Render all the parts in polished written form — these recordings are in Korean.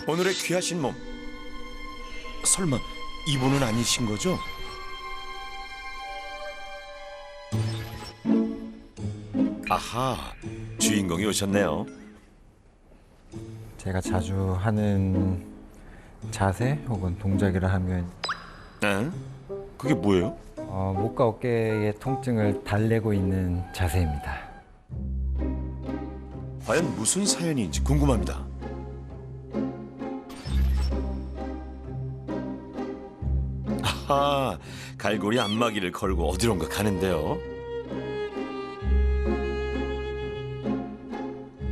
오늘의 귀하신 몸. 설마 이분은 아니신 거죠? 아하, 주인공이 오셨네요. 제가 자주 하는 자세 혹은 동작이라 하면 에? 그게 뭐예요? 목과 어깨의 통증을 달래고 있는 자세입니다. 과연 무슨 사연인지 궁금합니다. 아하, 갈고리 안마기를 걸고 어디론가 가는데요.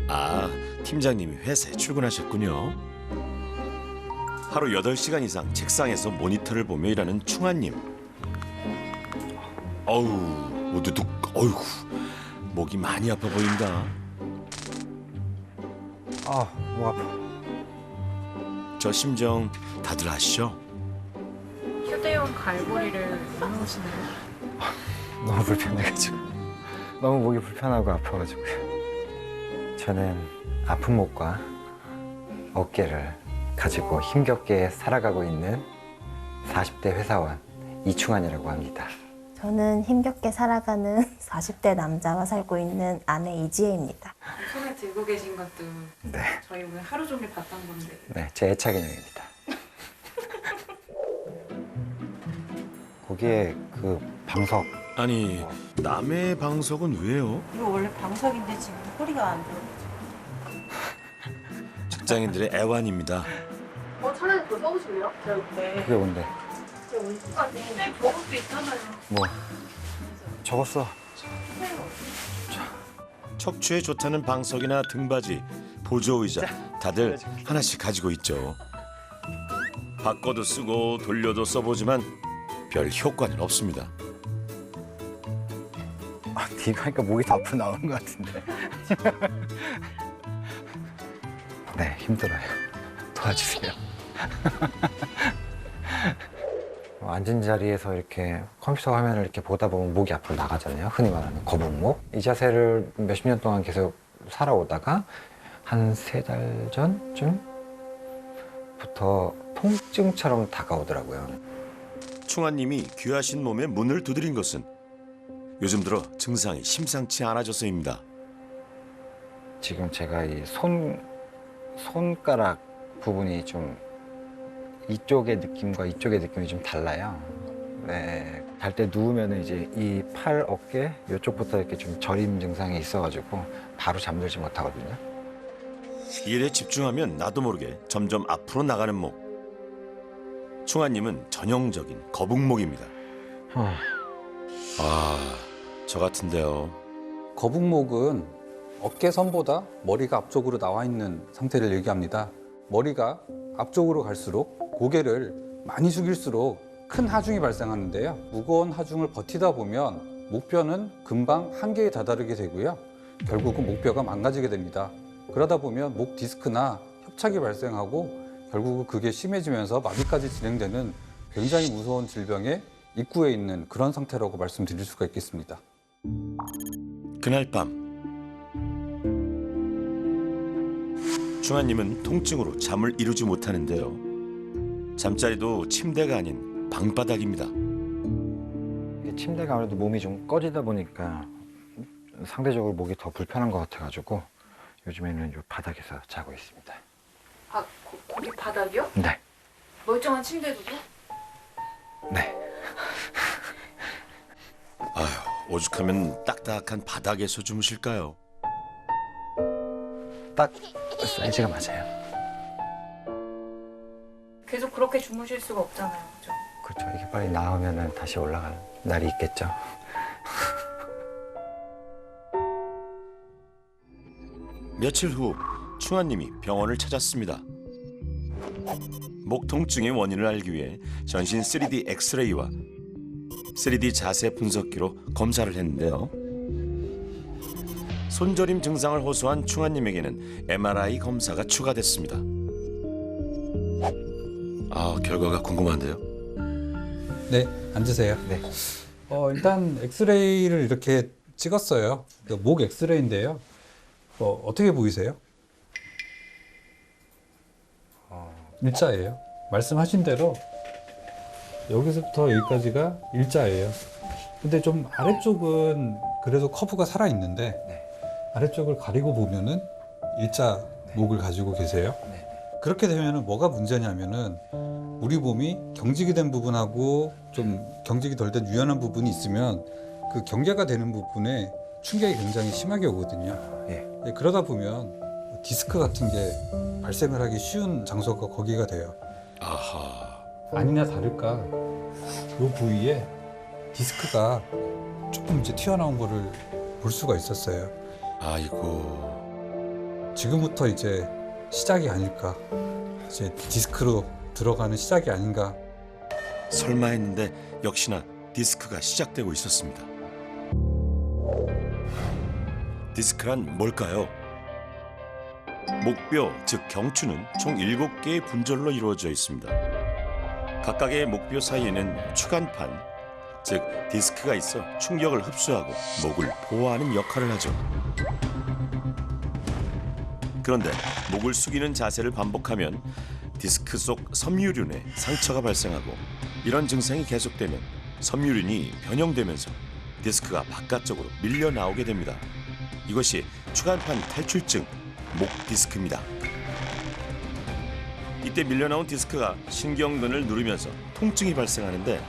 아, 팀장님이 회사에 출근하셨군요. 하루 8시간 이상 책상에서 모니터를 보며 일하는 충아님. 어우, 오두둑, 어휴, 목이 많이 아파 보인다. 목 아파. 저 심정 다들 아시죠? 휴대용 갈고리를 넣으시나요? 너무 불편해가지고 너무 목이 불편하고 아파가지고 저는 아픈 목과 어깨를 가지고 힘겹게 살아가고 있는 40대 회사원 이충환이라고 합니다. 저는 힘겹게 살아가는 40대 남자와 살고 있는 아내 이지혜입니다. 손에 들고 계신 것도 네, 저희 오늘 하루 종일 봤던 건데. 네, 제 애착 인형입니다. 거기에 그 방석 아니, 남의 방석은 왜요? 이거 원래 방석인데 지금 소리가 안 들어. 직장인들의 애완입니다. 차라리 그거 써보실래요? 제가 그때 그게 뭔데? 제가 오늘 네, 저것도 있잖아요. 뭐 적었어. 척추에 좋다는 방석이나 등받이, 보조의자 다들 하나씩 가지고 있죠. 바꿔도 쓰고 돌려도 써보지만 별 효과는 없습니다. 이거 하니까 목이 더 앞으로 나오는 것 같은데. 네, 힘들어요. 도와주세요. 앉은 자리에서 이렇게 컴퓨터 화면을 이렇게 보다 보면 목이 앞으로 나가잖아요. 흔히 말하는 거북목. 이 자세를 몇십 년 동안 계속 살아오다가 한 3달 전쯤부터 통증처럼 다가오더라고요. 충아님이 귀하신 몸에 문을 두드린 것은 요즘 들어 증상이 심상치 않아져서입니다. 지금 제가 이 손가락 부분이 좀 이쪽의 느낌과 이쪽의 느낌이 좀 달라요. 네, 잘 때 누우면 이제 이 팔, 어깨 이쪽부터 이렇게 좀 저림 증상이 있어가지고 바로 잠들지 못하거든요. 일에 집중하면 나도 모르게 점점 앞으로 나가는 목. 충아님은 전형적인 거북목입니다. 아, 저 같은데요. 거북목은 어깨선보다 머리가 앞쪽으로 나와 있는 상태를 얘기합니다. 머리가 앞쪽으로 갈수록 고개를 많이 숙일수록 큰 하중이 발생하는데요. 무거운 하중을 버티다 보면 목뼈는 금방 한계에 다다르게 되고요. 결국은 목뼈가 망가지게 됩니다. 그러다 보면 목 디스크나 협착이 발생하고 결국은 그게 심해지면서 마비까지 진행되는 굉장히 무서운 질병의 입구에 있는 그런 상태라고 말씀드릴 수가 있겠습니다. 그날 밤 충아님은 통증으로 잠을 이루지 못하는데요. 잠자리도 침대가 아닌 방바닥입니다. 이게 침대가 아무래도 몸이 좀 꺼지다 보니까 상대적으로 목이 더 불편한 것 같아가지고 요즘에는 이 바닥에서 자고 있습니다. 아, 거기 바닥이요? 네. 멀쩡한 침대도요? 네. 아휴, 오죽하면 딱딱한 바닥에서 주무실까요? 딱 사이즈가 맞아요. 계속 그렇게 주무실 수가 없잖아요. 그죠? 그렇죠. 이게 빨리 나오면은 다시 올라갈 날이 있겠죠. 며칠 후 충아님이 병원을 찾았습니다. 목 통증의 원인을 알기 위해 전신 3D 엑스레이와 3D 자세 분석기로 검사를 했는데요. 손저림 증상을 호소한 충아님에게는 MRI 검사가 추가됐습니다. 아, 결과가 궁금한데요. 네, 앉으세요. 네. 일단 엑스레이를 이렇게 찍었어요. 목 엑스레이인데요. 어떻게 보이세요? 일자예요. 말씀하신 대로 여기서부터 여기까지가 일자예요. 근데 좀 아래쪽은 그래도 커브가 살아 있는데 네. 아래쪽을 가리고 보면은 일자 목을 가지고 계세요. 네. 그렇게 되면은 뭐가 문제냐면은 우리 몸이 경직이 된 부분하고 좀 경직이 덜 된 유연한 부분이 있으면 그 경계가 되는 부분에 충격이 굉장히 심하게 오거든요. 예. 예, 그러다 보면 디스크 같은 게 발생을 하기 쉬운 장소가 거기가 돼요. 아하. 아니나 다를까 그 부위에 디스크가 조금 이제 튀어나온 거를 볼 수가 있었어요. 아이고. 지금부터 이제 시작이 아닐까. 이제 디스크로 들어가는 시작이 아닌가. 설마 했는데 역시나 디스크가 시작되고 있었습니다. 디스크란 뭘까요? 목뼈, 즉 경추는 총 7개의 분절로 이루어져 있습니다. 각각의 목뼈 사이에는 추간판, 즉 디스크가 있어 충격을 흡수하고 목을 보호하는 역할을 하죠. 그런데 목을 숙이는 자세를 반복하면 디스크 속 섬유륜에 상처가 발생하고 이런 증상이 계속되면 섬유륜이 변형되면서 디스크가 바깥쪽으로 밀려 나오게 됩니다. 이것이 추간판 탈출증, 목 디스크입니다. 이때 밀려나온 디스크가 신경근을 누르면서 통증이 발생하는데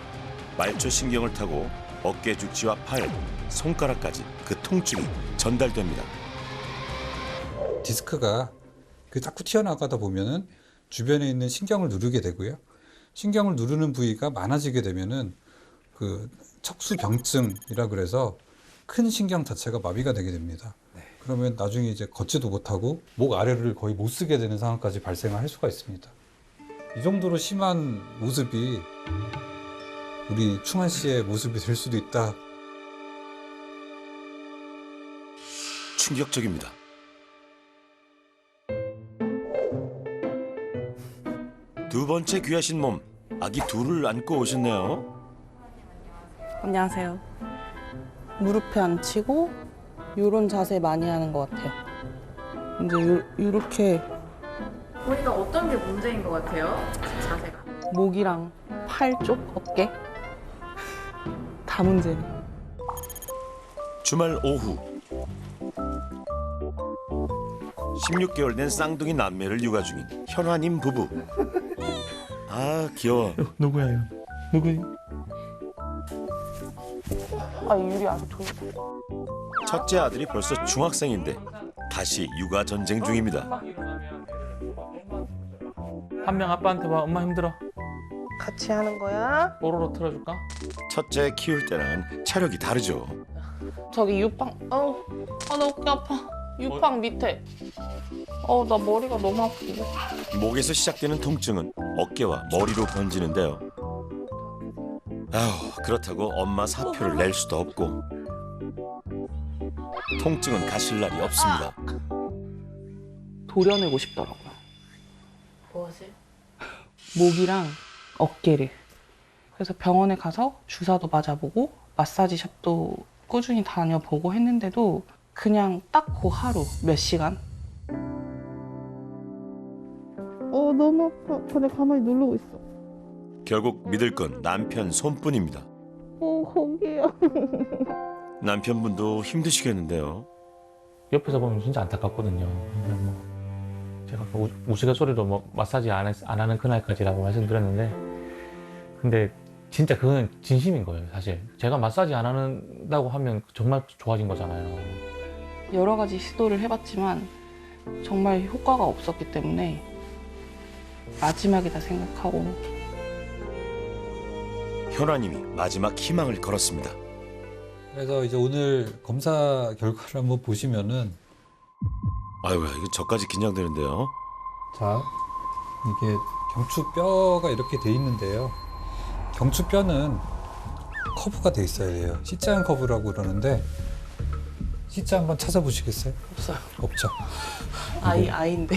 말초 신경을 타고 어깨 죽지와 팔, 손가락까지 그 통증이 전달됩니다. 디스크가 그 자꾸 튀어나가다 보면은 주변에 있는 신경을 누르게 되고요. 신경을 누르는 부위가 많아지게 되면은 그 척수병증이라 그래서 큰 신경 자체가 마비가 되게 됩니다. 그러면 나중에 이제 걷지도 못하고 목 아래를 거의 못 쓰게 되는 상황까지 발생할 수가 있습니다. 이 정도로 심한 모습이 우리 충한 씨의 모습이 될 수도 있다. 충격적입니다. 두 번째 귀하신 몸, 아기 둘을 안고 오셨네요. 안녕하세요. 무릎에 앉히고 요런 자세 많이 하는 것 같아요. 이제 요렇게 보니까 어떤 게 문제인 것 같아요? 자세가. 목이랑 팔 쪽, 어깨 다 문제네요. 주말 오후 16개월 된 쌍둥이 남매를 육아 중인 현화님 부부. 아 귀여워. 누구예요? 누구니? 아 유리 아직 돌. 첫째 아들이 벌써 중학생인데 다시 육아 전쟁 중입니다. 한 명 아빠한테 와. 엄마 힘들어. 같이 하는 거야? 뽀로로 틀어줄까? 첫째 키울 때랑은 체력이 다르죠. 저기 유빵. 나 어깨 아파. 유빵 밑에. 나 머리가 너무 아프고. 목에서 시작되는 통증은 어깨와 머리로 번지는데요. 아휴, 그렇다고 엄마 사표를 낼 수도 없고 통증은 가실 날이 없습니다. 도려내고 싶더라고요. 무엇을? 목이랑 어깨를. 그래서 병원에 가서 주사도 맞아보고 마사지 샵도 꾸준히 다녀보고 했는데도 그냥 딱 그 하루 몇 시간. 너무 아파. 그냥 가만히 누르고 있어. 결국 믿을 건 남편 손뿐입니다. 거기요. 남편분도 힘드시겠는데요. 옆에서 보면 진짜 안타깝거든요. 근데 뭐 제가 우스갯소리로 뭐 마사지 안 하는 그날까지라고 말씀드렸는데, 근데 진짜 그건 진심인 거예요. 사실 제가 마사지 안 한다고 하면 정말 좋아진 거잖아요. 여러 가지 시도를 해봤지만 정말 효과가 없었기 때문에 마지막이다 생각하고. 현아님이 마지막 희망을 걸었습니다. 그래서 이제 오늘 검사 결과를 한번 보시면은 아이고, 이거 저까지 긴장되는데요. 자, 이게 경추뼈가 이렇게 돼 있는데요. 경추뼈는 커브가 돼 있어야 돼요. C자 커브라고 그러는데 C자 한번 찾아보시겠어요? 없어요. 없죠. 아이인데.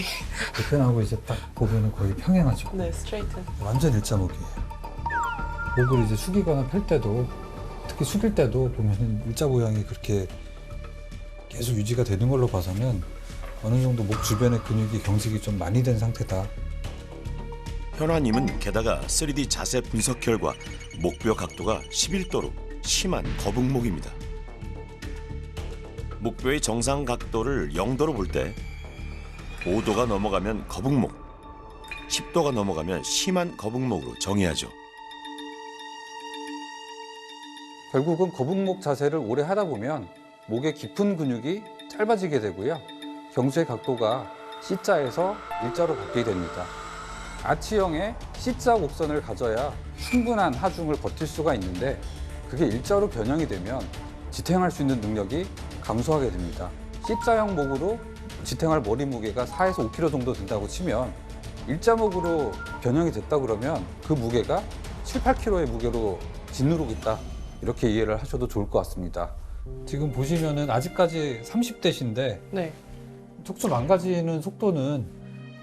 옆편하고 이제 딱 보면은 거의 평행하죠. 네, 스트레이트. 완전 일자목이에요. 목을 이제 숙이거나 펼 때도, 특히 숙일 때도 보면은 일자 모양이 그렇게 계속 유지가 되는 걸로 봐서는 어느 정도 목 주변의 근육이 경직이 좀 많이 된 상태다. 현아님은 게다가 3D 자세 분석 결과 목뼈 각도가 11도로 심한 거북목입니다. 목뼈의 정상 각도를 0도로 볼 때 5도가 넘어가면 거북목, 10도가 넘어가면 심한 거북목으로 정의하죠. 결국은 거북목 자세를 오래 하다 보면 목의 깊은 근육이 짧아지게 되고요. 경수의 각도가 C자에서 일자로 바뀌게 됩니다. 아치형의 C자 곡선을 가져야 충분한 하중을 버틸 수가 있는데 그게 일자로 변형이 되면 지탱할 수 있는 능력이 감소하게 됩니다. C자형 목으로 지탱할 머리 무게가 4에서 5kg 정도 된다고 치면 일자목으로 변형이 됐다 그러면 그 무게가 7, 8kg의 무게로 짓누르고 있다. 이렇게 이해를 하셔도 좋을 것 같습니다. 지금 보시면은 아직까지 30대신데 네. 척추 망가지는 속도는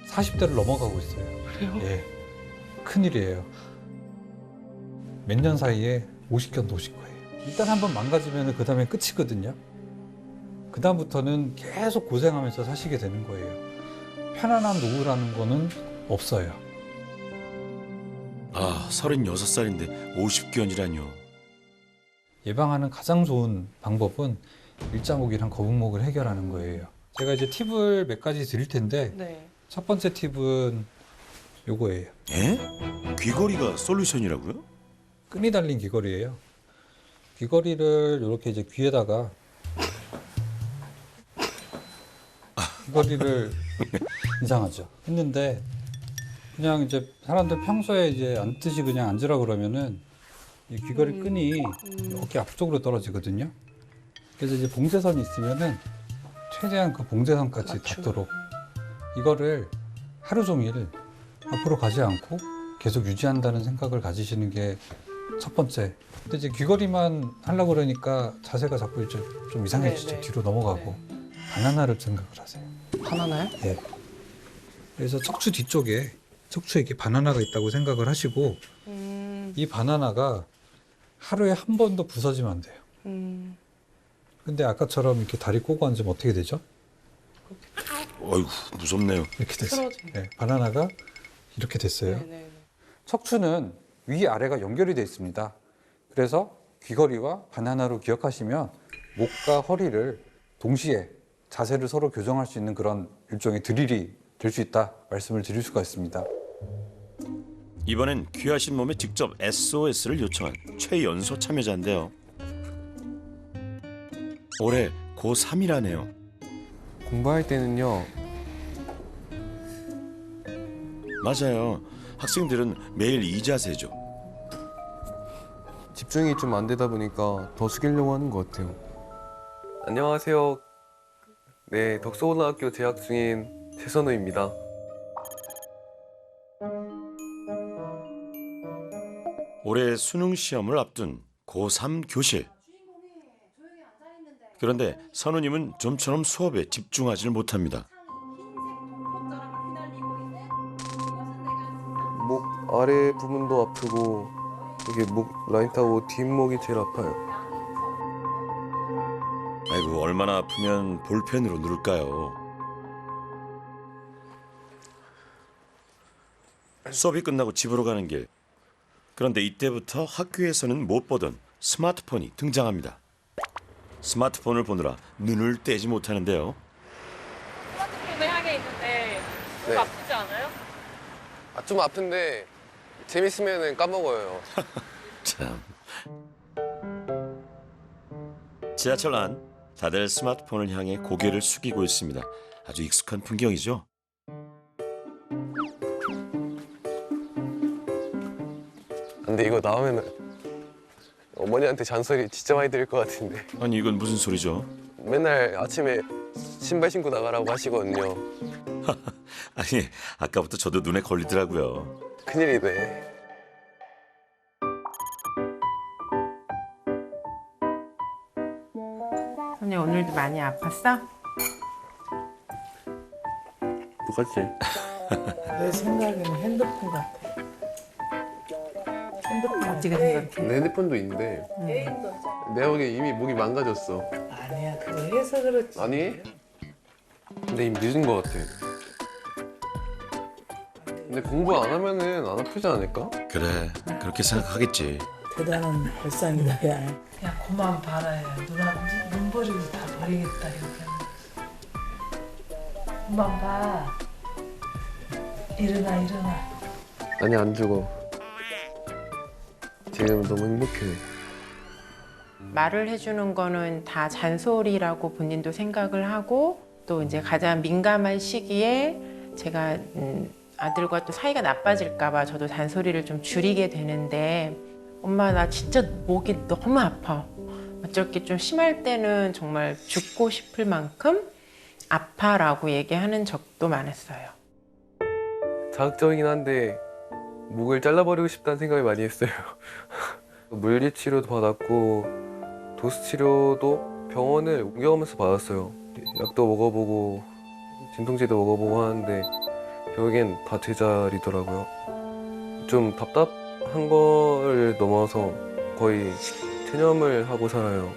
40대를 넘어가고 있어요. 그래요? 예. 큰일이에요. 몇 년 사이에 50견 도실 거예요. 일단 한번 망가지면 그 다음에 끝이거든요. 그 다음부터는 계속 고생하면서 사시게 되는 거예요. 편안한 노후라는 거는 없어요. 아, 36살인데 50견이라뇨. 예방하는 가장 좋은 방법은 일자목이랑 거북목을 해결하는 거예요. 제가 이제 팁을 몇 가지 드릴 텐데 네. 첫 번째 팁은 요거예요. 에? 귀걸이가 솔루션이라고요? 끈이 달린 귀걸이에요. 귀걸이를 이렇게 이제 귀에다가 귀걸이를 이상하죠. 했는데 그냥 이제 사람들 평소에 이제 앉듯이 그냥 앉으라 그러면은 이 귀걸이 끈이 어깨 앞쪽으로 떨어지거든요. 그래서 이제 봉제선이 있으면은 최대한 그 봉제선까지 맞추고. 닿도록 이거를 하루 종일 앞으로 가지 않고 계속 유지한다는 생각을 가지시는 게 첫 번째. 근데 이제 귀걸이만 하려고 그러니까 자세가 자꾸 이제 좀 이상해지죠. 네, 네. 뒤로 넘어가고. 바나나를 생각을 하세요. 바나나요? 예. 그래서 척추 뒤쪽에 척추에 이렇게 바나나가 있다고 생각을 하시고 이 바나나가 하루에 한 번도 부서지면 안 돼요. 근데 아까처럼 이렇게 다리 꼬고 앉으면 어떻게 되죠? 어이구, 무섭네요. 이렇게 됐어요. 틀어지네. 네, 바나나가 이렇게 됐어요. 네네. 척추는 위아래가 연결이 되어 있습니다. 그래서 귀걸이와 바나나로 기억하시면 목과 허리를 동시에 자세를 서로 교정할 수 있는 그런 일종의 드릴이 될 수 있다 말씀을 드릴 수가 있습니다. 이번엔 귀하신 몸에 직접 SOS를 요청한 최연소 참여자인데요. 올해 고3이라네요. 공부할 때는요. 맞아요. 학생들은 매일 이 자세죠. 집중이 좀 안 되다 보니까 더 숙이려고 하는 것 같아요. 안녕하세요. 네, 덕소고등학교 재학 중인 최선우입니다. 올해 수능 시험을 앞둔 고3 교실. 그런데 선우님은 좀처럼 수업에 집중하지 못합니다. 목 아래 부분도 아프고 이게 목 라인 타고 뒷목이 제일 아파요. 아이고, 얼마나 아프면 볼펜으로 누를까요? 수업이 끝나고 집으로 가는 길. 그런데 이때부터 학교에서는 못 보던 스마트폰이 등장합니다. 스마트폰을 보느라 눈을 떼지 못하는데요. 스마트폰을 향해 있는데 네. 아프지 않아요? 아, 좀 아픈데 재밌으면 까먹어요. 참. 지하철 안 다들 스마트폰을 향해 고개를 숙이고 있습니다. 아주 익숙한 풍경이죠. 근데 이거 나오면 어머니한테 잔소리 진짜 많이 들을 것 같은데. 아니, 이건 무슨 소리죠? 맨날 아침에 신발 신고 나가라고 하시거든요. 아니, 아까부터 저도 눈에 걸리더라고요. 큰일이네. 선이 오늘도 많이 아팠어? 똑같지? 내 생각에는 핸드폰 같아. 핸드폰 어떻게 생각해? 내 핸드폰도 있는데 내가 보기에 이미 목이 망가졌어. 아니야, 그거 해서 그렇지. 아니? 근데 이미 늦은 것 같아. 근데 공부 안 하면은 안 아프지 않을까? 그래, 그렇게 생각하겠지. 대단한 발상이다, 야. 그냥 그만 봐라, 야. 누나 눈 버리고 다 버리겠다, 이렇게 하면. 그만 봐. 일어나, 일어나. 아니 안 죽어. 지금 너무 행복해. 말을 해주는 거는 다 잔소리라고 본인도 생각을 하고 또 이제 가장 민감한 시기에 제가 아들과 또 사이가 나빠질까 봐 저도 잔소리를 좀 줄이게 되는데 엄마 나 진짜 목이 너무 아파. 어쩔 게 좀 심할 때는 정말 죽고 싶을 만큼 아파라고 얘기하는 적도 많았어요. 자극적이긴 한데 목을 잘라버리고 싶다는 생각을 많이 했어요. 물리치료도 받았고 도수 치료도 병원을 옮겨가면서 받았어요. 약도 먹어보고 진통제도 먹어보고 하는데 결국엔 다 제자리더라고요. 좀 답답한 걸 넘어서 거의 체념을 하고 살아요.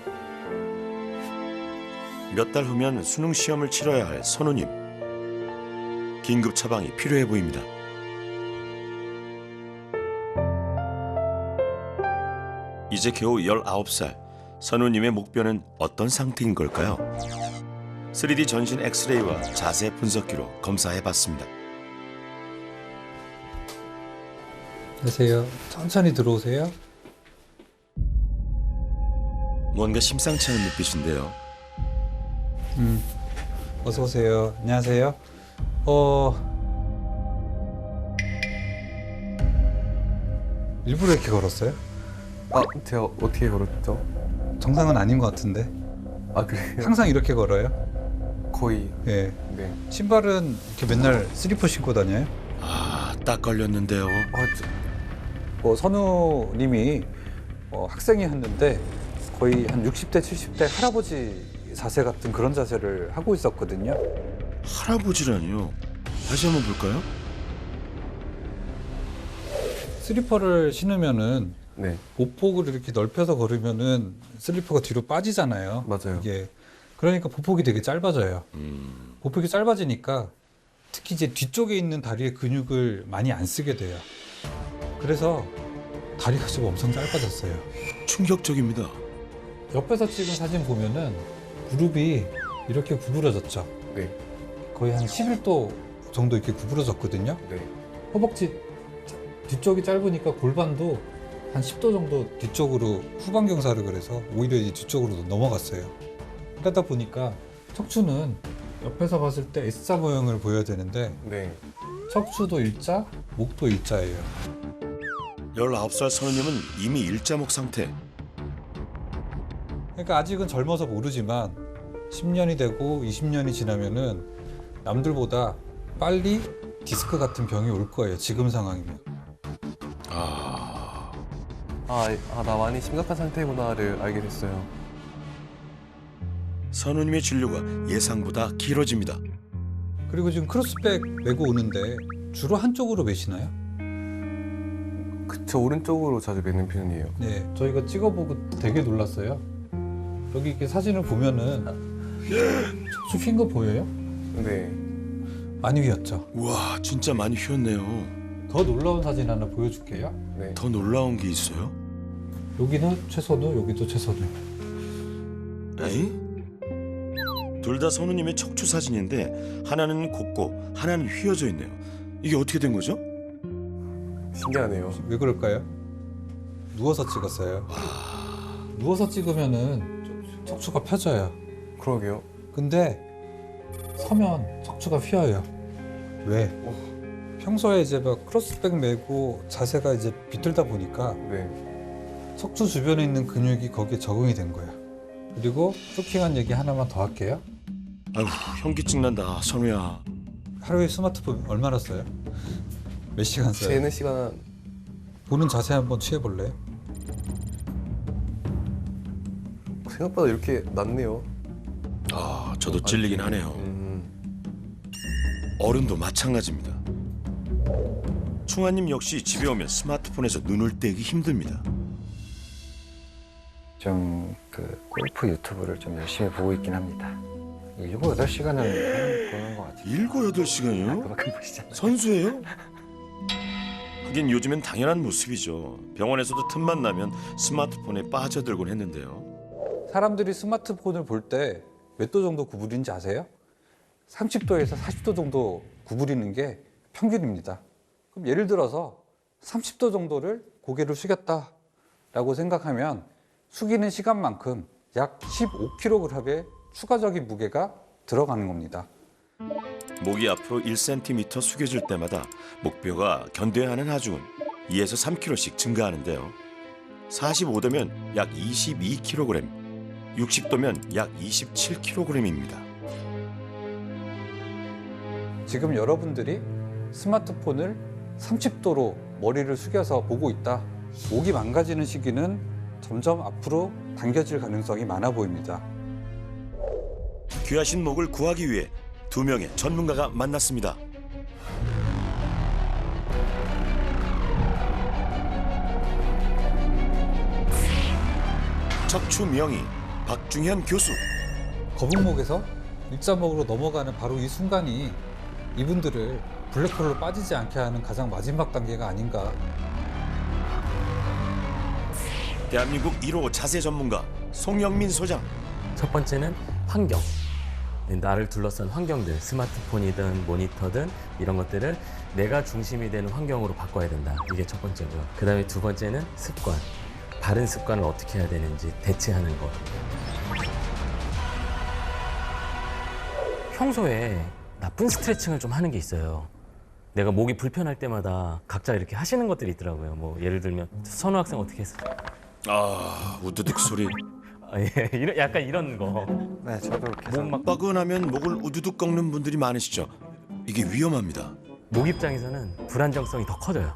몇 달 후면 수능 시험을 치러야 할 선우님. 긴급 처방이 필요해 보입니다. 이제 겨우 19살. 선우님의 목표는 어떤 상태인 걸까요? 3D 전신 엑스레이와 자세 분석기로 검사해봤습니다. 안녕하세요. 천천히 들어오세요. 뭔가 심상치 않은 눈빛인데요. 어서 오세요. 안녕하세요. 일부러 이렇게 걸었어요? 아 제가 어떻게 걸었죠? 정상은 아닌 것 같은데. 아 그래요? 항상 이렇게 걸어요? 거의. 예. 네. 신발은 이렇게 맨날 슬리퍼 신고 다녀요? 아, 딱 걸렸는데요. 선우님이 학생이었는데 거의 한 60대, 70대 할아버지 자세 같은 그런 자세를 하고 있었거든요. 할아버지라니요? 다시 한번 볼까요? 슬리퍼를 신으면은 네. 보폭을 이렇게 넓혀서 걸으면은 슬리퍼가 뒤로 빠지잖아요. 맞아요. 이게 그러니까 보폭이 되게 짧아져요. 보폭이 짧아지니까 특히 이제 뒤쪽에 있는 다리의 근육을 많이 안 쓰게 돼요. 그래서 다리가 지금 엄청 짧아졌어요. 충격적입니다. 옆에서 찍은 사진 보면은 무릎이 이렇게 구부러졌죠. 네. 거의 한 11도 정도 이렇게 구부러졌거든요. 네. 허벅지 뒤쪽이 짧으니까 골반도 한 10도 정도 뒤쪽으로 후방경사를 그래서 오히려 이제 뒤쪽으로 넘어갔어요. 그러다 보니까 척추는 옆에서 봤을 때 S자 모형을 보여야 되는데 네. 척추도 일자, 목도 일자예요. 19살 선우님은 이미 일자목 상태. 그러니까 아직은 젊어서 모르지만 10년이 되고 20년이 지나면은 남들보다 빨리 디스크 같은 병이 올 거예요. 지금 상황이면. 나 많이 심각한 상태구나를 알게 됐어요. 선우님의 진료가 예상보다 길어집니다. 그리고 지금 크로스백 메고 오는데 주로 한쪽으로 메시나요? 그쵸, 오른쪽으로 자주 매는 편이에요. 네, 저희가 찍어보고 되게 놀랐어요. 여기 이렇게 사진을 보면은 척추 휜 거 보여요? 네. 많이 휘었죠? 우와, 진짜 많이 휘었네요. 더 놀라운 사진 하나 보여줄게요. 네. 더 놀라운 게 있어요? 여기는 최선우, 여기도 최선우. 에이? 둘 다 선우님의 척추 사진인데 하나는 곱고 하나는 휘어져 있네요. 이게 어떻게 된 거죠? 신기하네요. 왜 그럴까요? 누워서 찍었어요. 누워서 찍으면은 척추가 펴져요. 그러게요. 근데 서면 척추가 휘어요. 왜? 평소에 이제 막 크로스백 메고 자세가 이제 비틀다 보니까 네. 척추 주변에 있는 근육이 거기에 적응이 된 거예요. 그리고 쇼킹한 얘기 하나만 더 할게요. 아유, 현기증 난다, 선우야. 하루에 스마트폰 얼마나 써요? 몇 시간 써요? 재는 시간 보는 자세 한번 취해볼래요? 생각보다 이렇게 낮네요. 아, 저도 찔리긴 하네요. 어른도 마찬가지입니다. 충아님 역시 집에 오면 스마트폰에서 눈을 떼기 힘듭니다. 좀 그 골프 유튜브를 좀 열심히 보고 있긴 합니다. 7, 8시간은 보는 것 같아요. 7, 8시간이요? 그만큼 보시잖아요. 선수예요? 하긴 요즘엔 당연한 모습이죠. 병원에서도 틈만 나면 스마트폰에 빠져들곤 했는데요. 사람들이 스마트폰을 볼 때 몇 도 정도 구부리는지 아세요? 30도에서 40도 정도 구부리는 게 평균입니다. 그럼 예를 들어서 30도 정도를 고개를 숙였다라고 생각하면 숙이는 시간만큼 약 15kg의 추가적인 무게가 들어가는 겁니다. 목이 앞으로 1cm 숙여질 때마다 목뼈가 견뎌야 하는 하중은 2에서 3kg씩 증가하는데요. 45도면 약 22kg, 60도면 약 27kg입니다. 지금 여러분들이 스마트폰을 30도로 머리를 숙여서 보고 있다. 목이 망가지는 시기는 점점 앞으로 당겨질 가능성이 많아 보입니다. 귀하신 목을 구하기 위해 2명의 전문가가 만났습니다. 척추 명의 박중현 교수. 거북목에서 일자목으로 넘어가는 바로 이 순간이 이분들을 블랙홀로 빠지지 않게 하는 가장 마지막 단계가 아닌가. 대한민국 1호 자세 전문가 송영민 소장. 첫 번째는 환경. 나를 둘러싼 환경들, 스마트폰이든 모니터든 이런 것들을 내가 중심이 되는 환경으로 바꿔야 된다. 이게 첫 번째고요. 그 다음에 두 번째는 습관. 바른 습관을 어떻게 해야 되는지 대체하는 것. 평소에 나쁜 스트레칭을 좀 하는 게 있어요. 내가 목이 불편할 때마다 각자 이렇게 하시는 것들이 있더라고요. 뭐 예를 들면 선우 학생 어떻게 했어? 아, 우두둑 소리. 약간 이런 거. 네, 저도 계속 목 뻐근하면 목을 우두둑 꺾는 분들이 많으시죠. 이게 위험합니다. 목 입장에서는 불안정성이 더 커져요.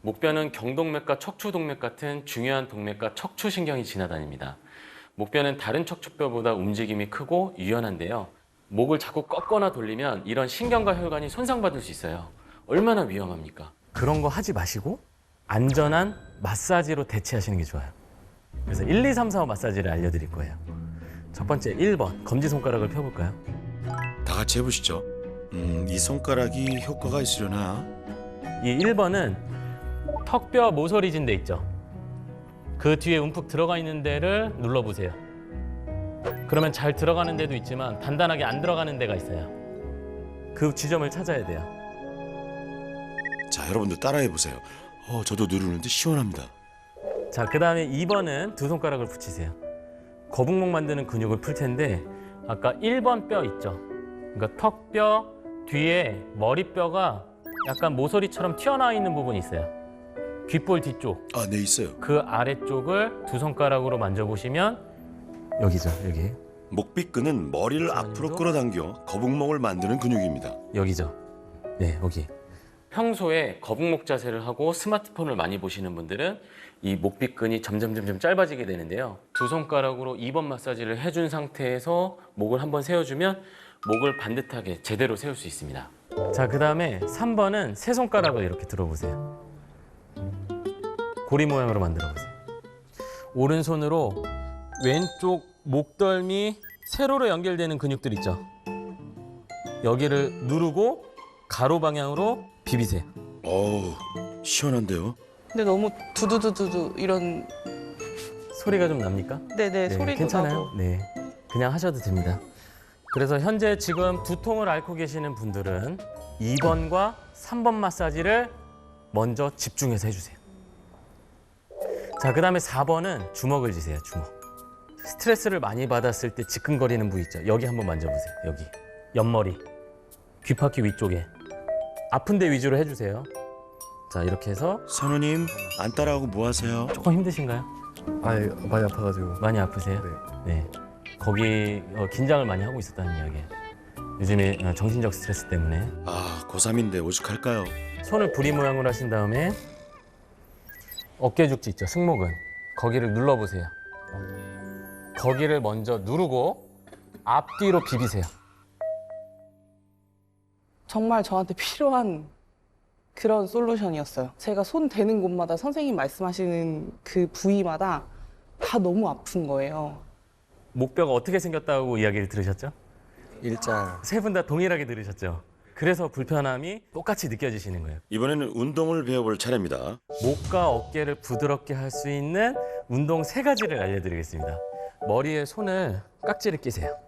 목뼈는 경동맥과 척추동맥 같은 중요한 동맥과 척추신경이 지나다닙니다. 목뼈는 다른 척추뼈보다 움직임이 크고 유연한데요. 목을 자꾸 꺾거나 돌리면 이런 신경과 혈관이 손상받을 수 있어요. 얼마나 위험합니까? 그런 거 하지 마시고 안전한 마사지로 대체하시는 게 좋아요. 그래서 1, 2, 3, 4, 5 마사지를 알려드릴 거예요. 첫 번째 1번, 검지손가락을 펴볼까요? 다 같이 해보시죠. 이 손가락이 효과가 있으려나? 이 1번은 턱뼈 모서리진 데 있죠. 그 뒤에 움푹 들어가 있는 데를 눌러보세요. 그러면 잘 들어가는 데도 있지만 단단하게 안 들어가는 데가 있어요. 그 지점을 찾아야 돼요. 자, 여러분들 따라해보세요. 저도 누르는데 시원합니다. 자, 그 다음에 2번은 두 손가락을 붙이세요. 거북목 만드는 근육을 풀 텐데 아까 1번 뼈 있죠. 그러니까 턱뼈 뒤에 머리뼈가 약간 모서리처럼 튀어나와 있는 부분이 있어요. 귓볼 뒤쪽. 아, 네, 있어요. 그 아래쪽을 두 손가락으로 만져보시면 여기죠, 여기. 목빗근은 머리를 앞으로 끌어당겨 거북목을 만드는 근육입니다. 여기죠. 네, 여기. 평소에 거북목 자세를 하고 스마트폰을 많이 보시는 분들은 이 목빗근이 점점 짧아지게 되는데요. 두 손가락으로 2번 마사지를 해준 상태에서 목을 한번 세워주면 목을 반듯하게 제대로 세울 수 있습니다. 자, 그 다음에 3번은 세 손가락을 이렇게 들어보세요. 고리 모양으로 만들어 보세요. 오른손으로 왼쪽 목덜미 세로로 연결되는 근육들 있죠. 여기를 누르고 가로 방향으로 비비세요. 어우, 시원한데요? 근데 너무 두두두두두 이런 소리가 좀 납니까? 네네 소리도 괜찮아요? 나고. 네, 그냥 하셔도 됩니다. 그래서 현재 지금 두통을 앓고 계시는 분들은 2번과 3번 마사지를 먼저 집중해서 해주세요. 자, 그 다음에 4번은 주먹을 쥐세요, 주먹. 스트레스를 많이 받았을 때 지끈거리는 부위 있죠. 여기 한번 만져보세요, 여기. 옆머리, 귓바퀴 위쪽에. 아픈 데 위주로 해주세요. 자, 이렇게 해서. 선우님, 안 따라하고 뭐 하세요? 조금 힘드신가요? 아니, 많이 아파가지고. 많이 아프세요? 네. 거기 긴장을 많이 하고 있었다는 이야기예요. 요즘에 정신적 스트레스 때문에. 아, 고3인데 오죽할까요? 손을 부리 모양으로 하신 다음에 어깨 죽지 있죠, 승모근. 거기를 눌러보세요. 거기를 먼저 누르고 앞뒤로 비비세요. 정말 저한테 필요한 그런 솔루션이었어요. 제가 손 대는 곳마다 선생님 말씀하시는 그 부위마다 다 너무 아픈 거예요. 목뼈가 어떻게 생겼다고 이야기를 들으셨죠? 일자. 세 분 다 동일하게 들으셨죠? 그래서 불편함이 똑같이 느껴지시는 거예요. 이번에는 운동을 배워볼 차례입니다. 목과 어깨를 부드럽게 할 수 있는 운동 3가지를 알려드리겠습니다. 머리에 손을 깍지를 끼세요.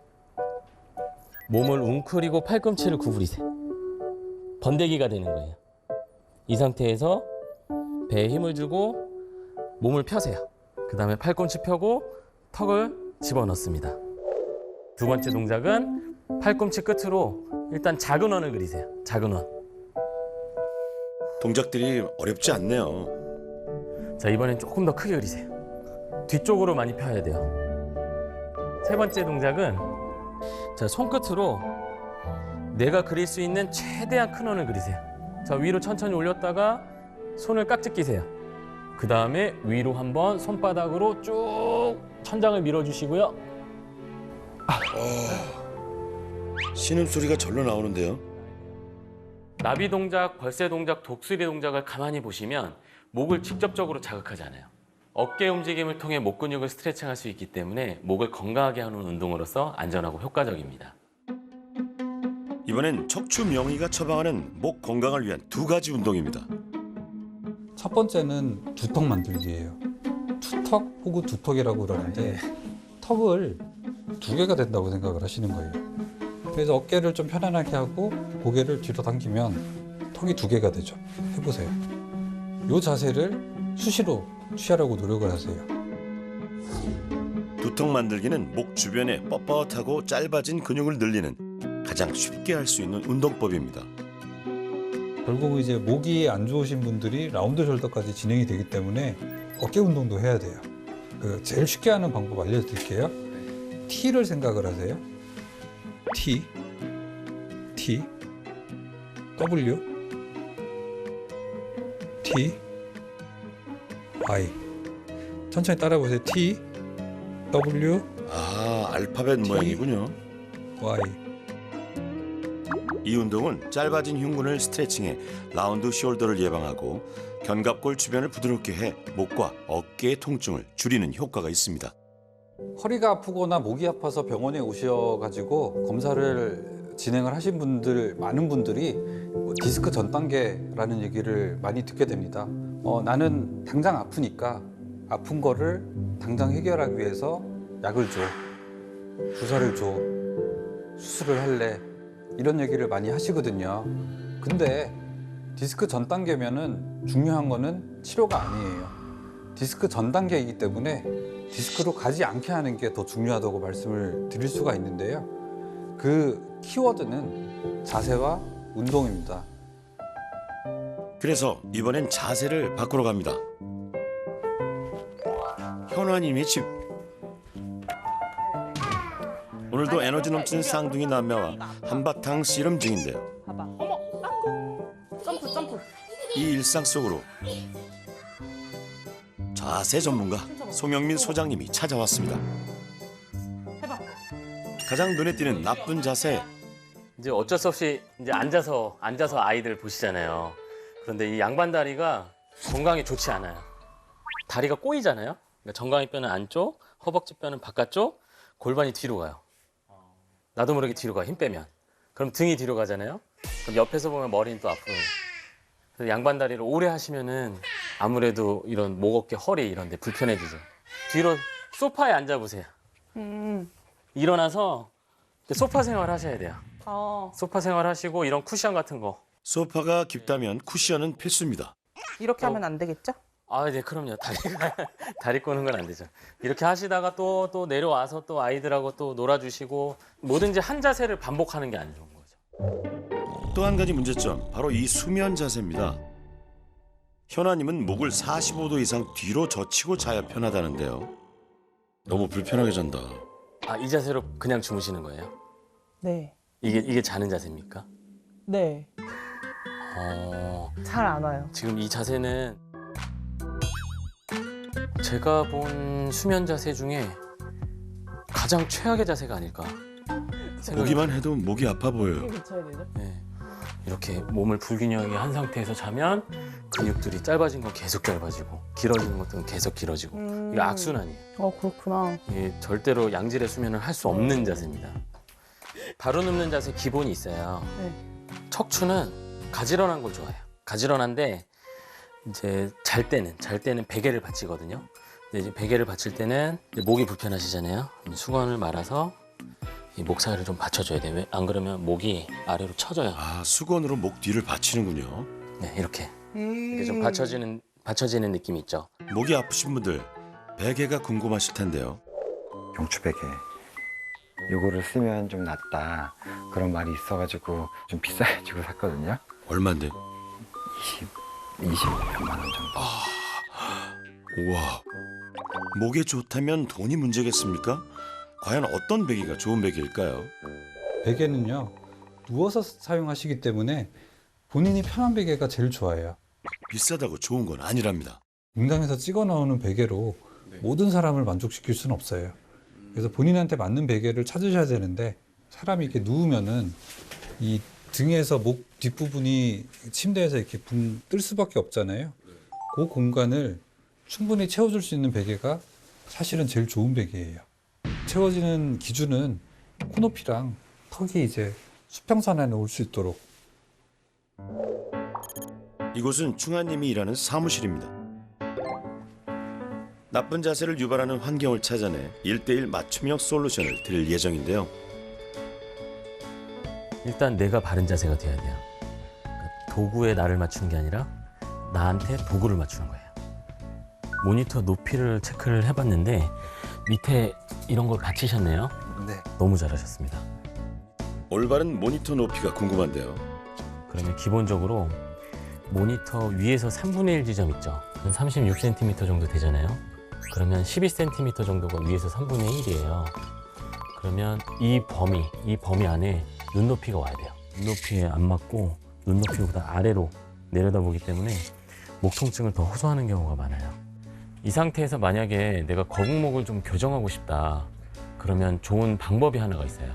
몸을 웅크리고 팔꿈치를 구부리세요. 번데기가 되는 거예요. 이 상태에서 배에 힘을 주고 몸을 펴세요. 그 다음에 팔꿈치 펴고 턱을 집어넣습니다. 두 번째 동작은 팔꿈치 끝으로 일단 작은 원을 그리세요. 작은 원. 동작들이 어렵지 않네요. 자, 이번엔 조금 더 크게 그리세요. 뒤쪽으로 많이 펴야 돼요. 세 번째 동작은 자, 손끝으로 내가 그릴 수 있는 최대한 큰 원을 그리세요. 자, 위로 천천히 올렸다가 손을 깍지 끼세요. 그 다음에 위로 한번 손바닥으로 쭉 천장을 밀어주시고요. 신음소리가 절로 나오는데요. 나비 동작, 벌새 동작, 독수리 동작을 가만히 보시면 목을 직접적으로 자극하지 않아요. 어깨 움직임을 통해 목 근육을 스트레칭할 수 있기 때문에 목을 건강하게 하는 운동으로서 안전하고 효과적입니다. 이번엔 척추 명의가 처방하는 목 건강을 위한 2가지 운동입니다. 첫 번째는 두턱 만들기예요. 투턱 혹은 두턱이라고 그러는데 턱을 2개가 된다고 생각을 하시는 거예요. 그래서 어깨를 좀 편안하게 하고 고개를 뒤로 당기면 턱이 2개가 되죠. 해보세요. 이 자세를 수시로 취하려고 노력을 하세요. 두턱 만들기는 목 주변에 뻣뻣하고 짧아진 근육을 늘리는 가장 쉽게 할 수 있는 운동법입니다. 결국 이제 목이 안 좋으신 분들이 라운드 숄더까지 진행이 되기 때문에 어깨 운동도 해야 돼요. 제일 쉽게 하는 방법 알려드릴게요. T를 생각을 하세요. T, T, W, T, Y. 천천히 따라 보세요. T, W, 알파벳 모양이군요. Y. 이 운동은 짧아진 흉근을 스트레칭해 라운드 숄더를 예방하고 견갑골 주변을 부드럽게 해 목과 어깨의 통증을 줄이는 효과가 있습니다. 허리가 아프거나 목이 아파서 병원에 오셔가지고 검사를 진행을 하신 분들, 많은 분들이 디스크 전 단계라는 얘기를 많이 듣게 됩니다. 나는 당장 아프니까 아픈 거를 당장 해결하기 위해서 약을 줘, 주사를 줘, 수술을 할래, 이런 얘기를 많이 하시거든요. 근데 디스크 전 단계면은 중요한 거는 치료가 아니에요. 디스크 전 단계이기 때문에 디스크로 가지 않게 하는 게 더 중요하다고 말씀을 드릴 수가 있는데요. 그 키워드는 자세와 운동입니다. 그래서 이번엔 자세를 바꾸러 갑니다. 현아님의 집. 오늘도 에너지 넘치는 쌍둥이 남매와 한바탕 씨름 중인데요. 봐봐. 어머, 점프. 이 일상 속으로 자세 전문가 송영민 소장님이 찾아왔습니다. 가장 눈에 띄는 나쁜 자세. 이제 어쩔 수 없이 이제 앉아서 아이들 보시잖아요. 그런데 이 양반 다리가 건강에 좋지 않아요. 다리가 꼬이잖아요. 그러니까 정강이 뼈는 안쪽, 허벅지 뼈는 바깥쪽, 골반이 뒤로 가요. 나도 모르게 뒤로 가, 힘 빼면. 그럼 등이 뒤로 가잖아요. 그럼 옆에서 보면 머리는 또 앞으로. 그래서 양반 다리를 오래 하시면은 아무래도 이런 목, 어깨, 허리 이런 데 불편해지죠. 뒤로 소파에 앉아보세요. 일어나서 소파 생활 하셔야 돼요. 소파 생활 하시고 이런 쿠션 같은 거. 소파가 깊다면 쿠션은 필수입니다. 이렇게 하면 안 되겠죠? 네, 그럼요. 다리 꼬는 건 안 되죠. 이렇게 하시다가 또 내려와서 또 아이들하고 또 놀아주시고 뭐든지 한 자세를 반복하는 게 안 좋은 거죠. 또 한 가지 문제점, 바로 이 수면 자세입니다. 현아님은 목을 45도 이상 뒤로 젖히고 자야 편하다는데요. 너무 불편하게 잔다. 이 자세로 그냥 주무시는 거예요? 네. 이게 자는 자세입니까? 네. 잘 안 와요. 지금 이 자세는 제가 본 수면 자세 중에 가장 최악의 자세가 아닐까 보기만 해도 목이 아파 보여요. 네. 이렇게 몸을 불균형하게 한 상태에서 자면 근육들이 짧아진 건 계속 짧아지고 길어지는 것들은 계속 길어지고 이게 악순환이에요. 그렇구나. 이게 절대로 양질의 수면을 할 수 없는 자세입니다. 바로 눕는 자세 기본이 있어요. 네. 척추는 가지런한 걸 좋아해요. 가지런한데 이제 잘 때는 베개를 받치거든요. 근데 이제 베개를 받칠 때는 이제 목이 불편하시잖아요. 수건을 말아서 이 목 사이를 좀 받쳐줘야 돼요. 안 그러면 목이 아래로 처져요. 아, 수건으로 목 뒤를 받치는군요. 네, 이렇게 좀 받쳐지는 느낌이 있죠. 목이 아프신 분들 베개가 궁금하실 텐데요. 경추베개. 요거를 쓰면 좀 낫다. 그런 말이 있어가지고 좀 비싸가지고 샀거든요. 얼마인데? 20몇만 원 정도. 우와. 목에 좋다면 돈이 문제겠습니까? 과연 어떤 베개가 좋은 베개일까요? 베개는요, 누워서 사용하시기 때문에 본인이 편한 베개가 제일 좋아요. 비싸다고 좋은 건 아니랍니다. 인강에서 찍어 나오는 베개로 모든 사람을 만족시킬 수는 없어요. 그래서 본인한테 맞는 베개를 찾으셔야 되는데, 사람이 이렇게 누우면은 이 등에서 목 뒷부분이 침대에서 이렇게 붕 뜰 수밖에 없잖아요. 그 공간을 충분히 채워줄 수 있는 베개가 사실은 제일 좋은 베개예요. 채워지는 기준은 코높이랑 턱이 이제 수평선 안에 올 수 있도록. 이곳은 충아님이 일하는 사무실입니다. 나쁜 자세를 유발하는 환경을 찾아내 1:1 맞춤형 솔루션을 드릴 예정인데요. 일단 내가 바른 자세가 돼야 돼요. 그러니까 도구에 나를 맞추는 게 아니라 나한테 도구를 맞추는 거예요. 모니터 높이를 체크를 해봤는데 밑에 이런 걸 받치셨네요. 네. 너무 잘하셨습니다. 올바른 모니터 높이가 궁금한데요. 그러면 기본적으로 모니터 위에서 3분의 1 지점 있죠. 한 36cm 정도 되잖아요. 그러면 12cm 정도가 위에서 3분의 1이에요. 그러면 이 범위 안에 눈높이가 와야 돼요. 눈높이에 안 맞고 눈높이보다 아래로 내려다보기 때문에 목 통증을 더 호소하는 경우가 많아요. 이 상태에서 만약에 내가 거북목을 좀 교정하고 싶다. 그러면 좋은 방법이 하나가 있어요.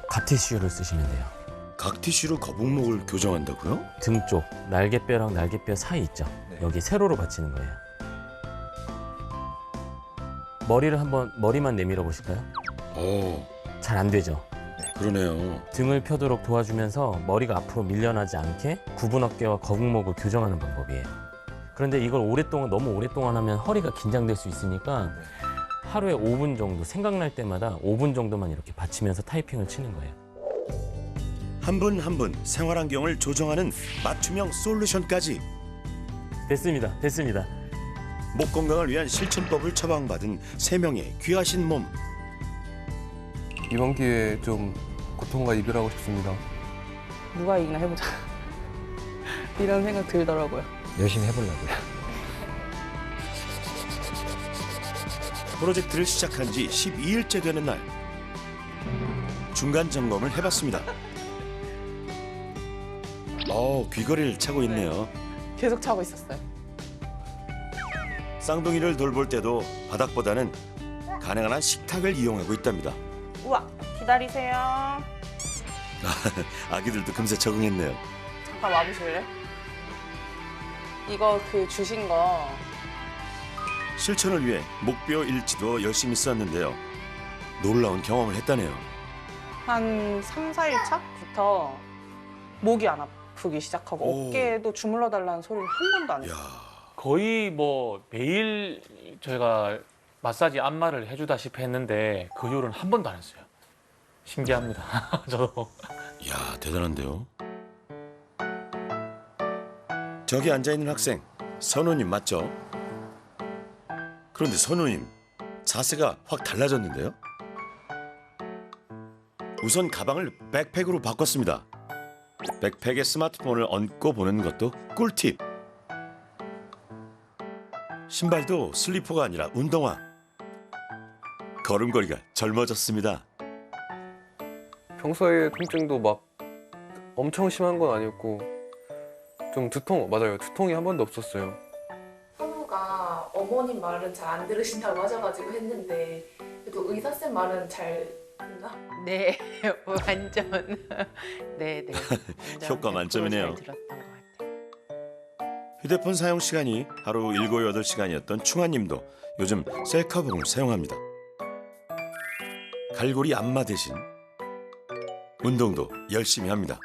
각티슈를 쓰시면 돼요. 각티슈로 거북목을 교정한다고요? 등 쪽, 날개뼈랑 날개뼈 사이 있죠? 여기 세로로 받치는 거예요. 머리만 내밀어 보실까요? 잘 안 되죠? 그러네요. 등을 펴도록 도와주면서 머리가 앞으로 밀려나지 않게 구분 어깨와 거북목을 교정하는 방법이에요. 그런데 이걸 너무 오랫동안 하면 허리가 긴장될 수 있으니까 하루에 5분 정도, 생각날 때마다 5분 정도만 이렇게 받치면서 타이핑을 치는 거예요. 한 분 한 분 생활 환경을 조정하는 맞춤형 솔루션까지. 됐습니다. 목 건강을 위한 실천법을 처방받은 3명의 귀하신 몸. 이번 기회에 좀 고통과 이별하고 싶습니다. 누가 이기나 해보자. 이런 생각 들더라고요. 열심히 해보려고요. 프로젝트를 시작한 지 12일째 되는 날. 중간 점검을 해봤습니다. 귀걸이를 차고 있네요. 계속 차고 있었어요. 쌍둥이를 돌볼 때도 바닥보다는 가능한 한 식탁을 이용하고 있답니다. 우와, 기다리세요. 아기들도 금세 적응했네요. 잠깐 와보실래? 이거 주신 거. 실천을 위해 목표 일지도 열심히 썼는데요. 놀라운 경험을 했다네요. 한 3, 4일 차부터 목이 안 아프기 시작하고 어깨에도 주물러 달라는 소리를 한 번도 안 했어요. 거의 매일 저희가 마사지 안마를 해주다시피 했는데 그 이후로는 한 번도 안 했어요. 신기합니다. 저도. 이야, 대단한데요. 저기 앉아있는 학생, 선우님 맞죠? 그런데 선우님, 자세가 확 달라졌는데요? 우선 가방을 백팩으로 바꿨습니다. 백팩에 스마트폰을 얹고 보는 것도 꿀팁. 신발도 슬리퍼가 아니라 운동화. 걸음걸이가 젊어졌습니다. 평소에 통증도 막 엄청 심한 건 아니었고 좀 맞아요. 두통이 한 번도 없었어요. 선우가 어머님 말은 잘 안 들으신다고 하셔가지고 했는데 그래도 의사쌤 말은 잘 듣나? 네, 완전. 네. 효과 만점이네요. 잘 들었던 것 같아요. 휴대폰 사용 시간이 하루 7, 8시간이었던 충아님도 요즘 셀카봉을 사용합니다. 갈고리 안마 대신 운동도 열심히 합니다.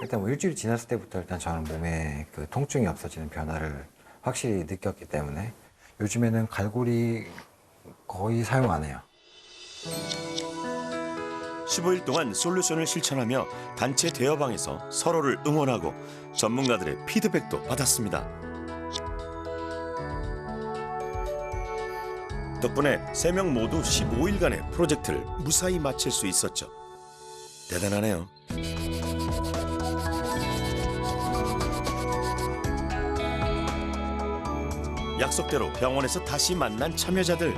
일단 뭐 일주일 지났을 때부터 일단 저는 몸에 그 통증이 없어지는 변화를 확실히 느꼈기 때문에 요즘에는 갈고리 거의 사용 안 해요. 15일 동안 솔루션을 실천하며 단체 대여방에서 서로를 응원하고 전문가들의 피드백도 받았습니다. 덕분에 3명 모두 15일간의 프로젝트를 무사히 마칠 수 있었죠. 대단하네요. 약속대로 병원에서 다시 만난 참여자들.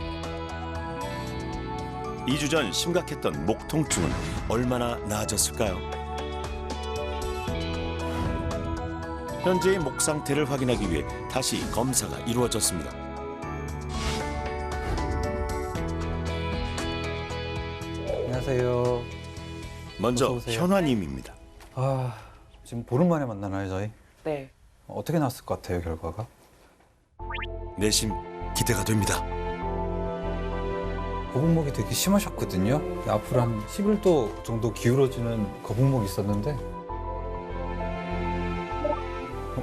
2주 전 심각했던 목 통증은 얼마나 나아졌을까요? 현재의 목 상태를 확인하기 위해 다시 검사가 이루어졌습니다. 안녕하세요. 먼저 어서 오세요. 현화님입니다. 아, 지금 보름 만에 만나나요, 저희? 네. 어떻게 나왔을 것 같아요, 결과가? 내심 기대가 됩니다. 거북목이 되게 심하셨거든요. 앞으로 한 11도 정도 기울어지는 거북목이 있었는데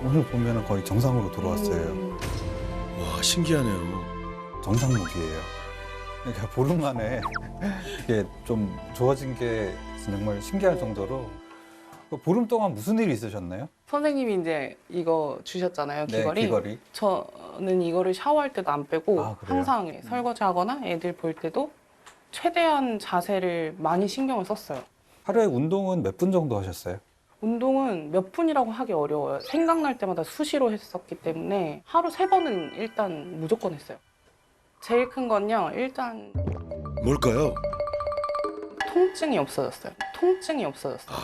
오늘 보면 거의 정상으로 돌아왔어요. 와, 신기하네요. 정상목이에요. 그러니까 보름 만에 이게 좀 좋아진 게 정말 신기할 정도로 보름 동안 무슨 일이 있으셨나요? 선생님이 이제 이거 주셨잖아요, 귀걸이. 네, 귀걸이. 저는 이거를 샤워할 때도 안 빼고 아, 그래요? 항상 설거지하거나 애들 볼 때도 최대한 자세를 많이 신경을 썼어요. 하루에 운동은 몇 분 정도 하셨어요? 운동은 몇 분이라고 하기 어려워요. 생각날 때마다 수시로 했었기 때문에 하루 3번은 일단 무조건 했어요. 제일 큰 건요, 일단 뭘까요? 통증이 없어졌어요. 통증이 없어졌어요.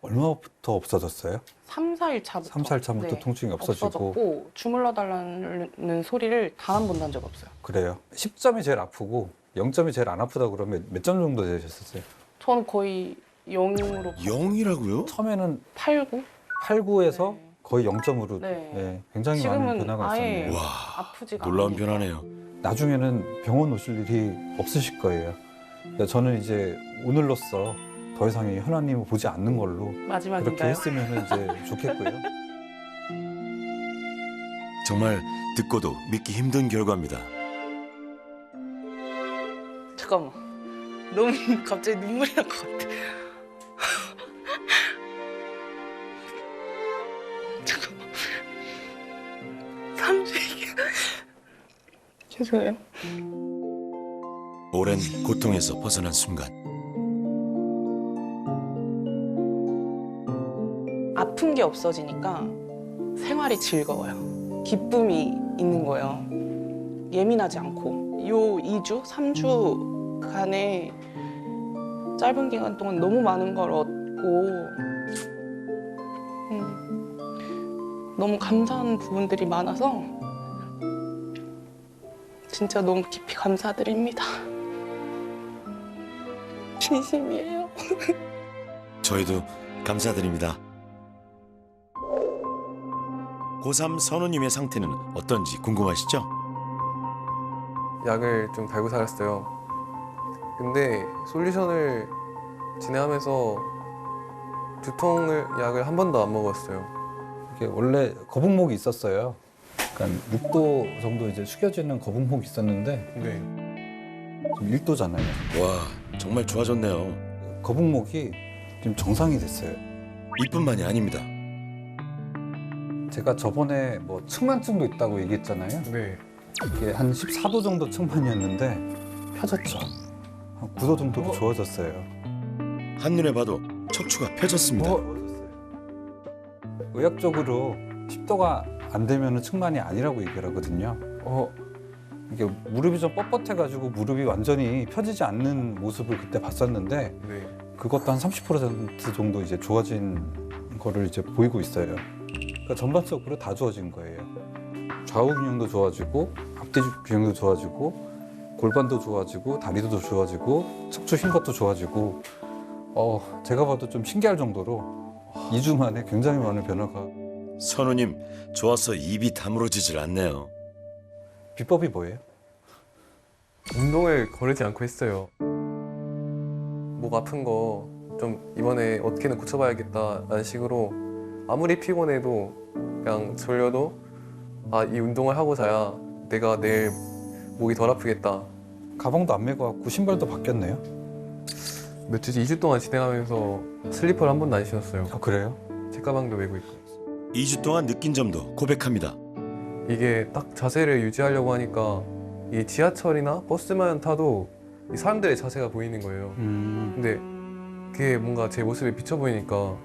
얼마부터 없어졌어요? 3, 4일 차부터. 3, 4일 차부터 통증이 없어지고. 없어졌고 주물러 달라는 소리를 단 한 번도 한 적 없어요. 그래요. 10점이 제일 아프고 0점이 제일 안 아프다 그러면 몇 점 정도 되셨어요? 저는 거의 0으로 0이라고요? 처음에는 8, 9? 8, 9에서 네. 거의 0점으로 네. 굉장히 많은 지금은 변화가 아예 있었네요. 와, 아프지가 놀라운 않으니까. 변화네요. 나중에는 병원 오실 일이 없으실 거예요. 그러니까 저는 이제 오늘로써 더 이상 이 현아님을 보지 않는 걸로 그렇게 마지막인가요? 했으면 이제 좋겠고요. 정말 듣고도 믿기 힘든 결과입니다. 잠깐만. 너무 갑자기 눈물이 날 것 같아. 잠깐만. 30개. 죄송해요. 오랜 고통에서 벗어난 순간 아픈 게 없어지니까 생활이 즐거워요. 기쁨이 있는 거예요. 예민하지 않고. 요 2주, 3주간의 짧은 기간 동안 너무 많은 걸 얻고 너무 감사한 부분들이 많아서 진짜 너무 깊이 감사드립니다. 진심이에요. 저희도 감사드립니다. 고3 선우님의 상태는 어떤지 궁금하시죠? 약을 좀 달고 살았어요. 근데 솔루션을 진행하면서 두통을 약을 한 번도 안 먹었어요. 이게 원래 거북목이 있었어요. 그러니까 6도 정도 이제 숙여지는 거북목이 있었는데 네. 지금 1도잖아요. 와, 정말 좋아졌네요. 거북목이 지금 정상이 됐어요. 이뿐만이 아닙니다. 제가 저번에 뭐 측만증도 있다고 얘기했잖아요. 네. 이게 한 14도 정도 측만이었는데 펴졌죠. 한 9도 정도로 좋아졌어요. 한눈에 봐도 척추가 펴졌습니다. 의학적으로 10도가 안 되면 측만이 아니라고 얘기를 하거든요. 이게 무릎이 좀 뻣뻣해가지고 무릎이 완전히 펴지지 않는 모습을 그때 봤었는데 네. 그것도 한 30% 정도 이제 좋아진 거를 이제 보이고 있어요. 그러니까 전반적으로 다 좋아진 거예요. 좌우 균형도 좋아지고 앞뒤 균형도 좋아지고 골반도 좋아지고 다리도 좋아지고 척추 흰 것도 좋아지고 제가 봐도 좀 신기할 정도로 2주 만에 굉장히 많은 변화가. 선우님, 좋아서 입이 다물어지질 않네요. 비법이 뭐예요? 운동을 거르지 않고 했어요. 목 아픈 거 좀 이번에 어떻게든 고쳐봐야겠다라는 식으로 아무리 피곤해도 그냥 졸려도 이 운동을 하고 자야 내가 내일 목이 덜 아프겠다. 가방도 안 메고 왔고 신발도 바뀌었네요. 며칠 2주 동안 진행하면서 슬리퍼를 한 번도 안 신었어요. 그래요? 제 가방도 메고 있고. 2주 동안 느낀 점도 고백합니다. 이게 딱 자세를 유지하려고 하니까 이 지하철이나 버스만 타도 이 사람들의 자세가 보이는 거예요. 근데 그게 뭔가 제 모습에 비쳐 보이니까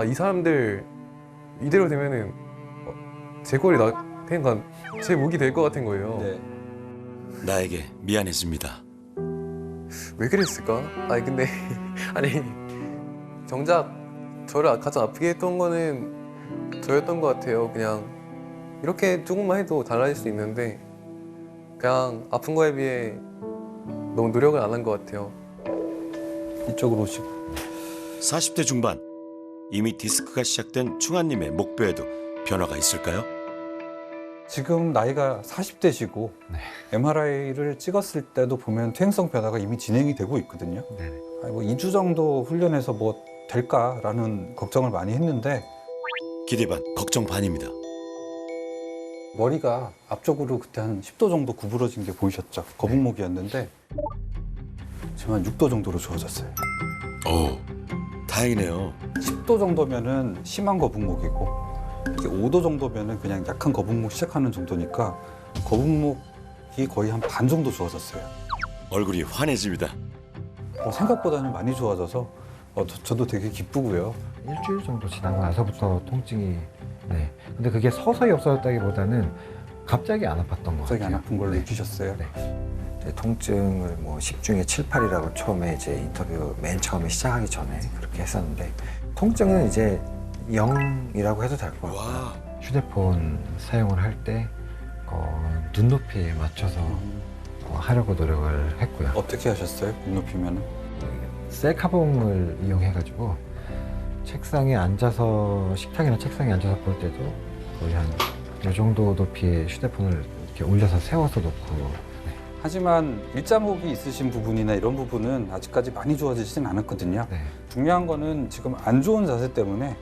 이 사람들 이대로 되면은 제 꼴이 그러니까 제 목이 될 것 같은 거예요. 네. 나에게 미안했습니다. 왜 그랬을까? 근데 아니 정작 저를 가장 아프게 했던 거는 저였던 것 같아요. 그냥 이렇게 조금만 해도 달라질 수 있는데 그냥 아픈 거에 비해 너무 노력을 안 한 것 같아요. 이쪽으로 오시고. 40대 중반, 이미 디스크가 시작된 충아님의 목뼈에도 변화가 있을까요? 지금 나이가 40대시고 MRI를 찍었을 때도 보면 퇴행성 변화가 이미 진행이 되고 있거든요. 뭐 2주 정도 훈련해서 뭐 될까라는 걱정을 많이 했는데 기대 반, 걱정 반입니다. 머리가 앞쪽으로 그때 한 10도 정도 구부러진 게 보이셨죠? 거북목이었는데 지금 한 6도 정도로 좋아졌어요. 오, 다행이네요. 10도 정도면은 심한 거북목이고 이게 5도 정도면은 그냥 약한 거북목 시작하는 정도니까 거북목이 거의 한 반 정도 좋아졌어요. 얼굴이 환해집니다. 생각보다는 많이 좋아져서 저도 되게 기쁘고요. 일주일 정도 지나고 나서부터 통증이 근데 그게 서서히 없어졌다기보다는 갑자기 안 아팠던 것 같아요. 갑자기 안 아픈 걸로 느끼셨어요? 통증을 뭐 10중에 7, 8이라고 처음에 이제 인터뷰 맨 처음에 시작하기 전에 그렇게 했었는데 통증은 이제 0이라고 해도 될 것 같아요. 휴대폰 사용을 할 때 눈높이에 맞춰서 하려고 노력을 했고요. 어떻게 하셨어요? 눈높이면은? 셀카봉을 이용해가지고 책상에 앉아서 식탁이나 책상에 앉아서 볼 때도 거의 한 이 정도 높이의 휴대폰을 이렇게 올려서 세워서 놓고. 하지만 일자목이 있으신 부분이나 이런 부분은 아직까지 많이 좋아지진 않았거든요. 중요한 거는 지금 안 좋은 자세 때문에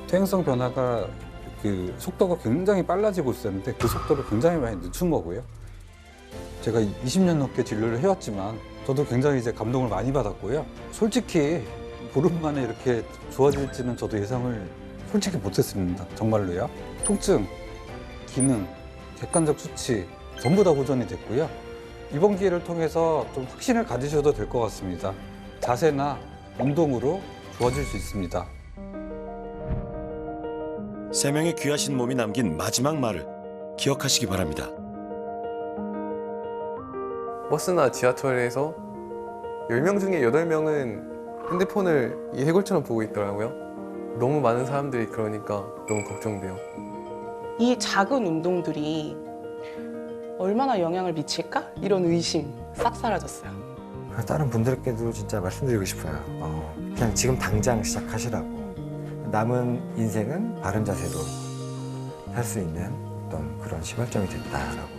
퇴행성 변화가 그 속도가 굉장히 빨라지고 있었는데 그 속도를 굉장히 많이 늦춘 거고요. 제가 20년 넘게 진료를 해왔지만 저도 굉장히 이제 감동을 많이 받았고요. 솔직히 보름 만에 이렇게 좋아질지는 저도 예상을 솔직히 못했습니다. 정말로요. 통증, 기능, 객관적 수치 전부 다 호전이 됐고요. 이번 기회를 통해서 좀 확신을 가지셔도 될 것 같습니다. 자세나 운동으로 좋아질 수 있습니다. 3명의 귀하신 몸이 남긴 마지막 말을 기억하시기 바랍니다. 버스나 지하철에서 10명 중에 8명은 핸드폰을 이 해골처럼 보고 있더라고요. 너무 많은 사람들이 그러니까 너무 걱정돼요. 이 작은 운동들이 얼마나 영향을 미칠까? 이런 의심 싹 사라졌어요. 다른 분들께도 진짜 말씀드리고 싶어요. 그냥 지금 당장 시작하시라고. 남은 인생은 바른 자세로 살 수 있는 어떤 그런 시발점이 됐다라고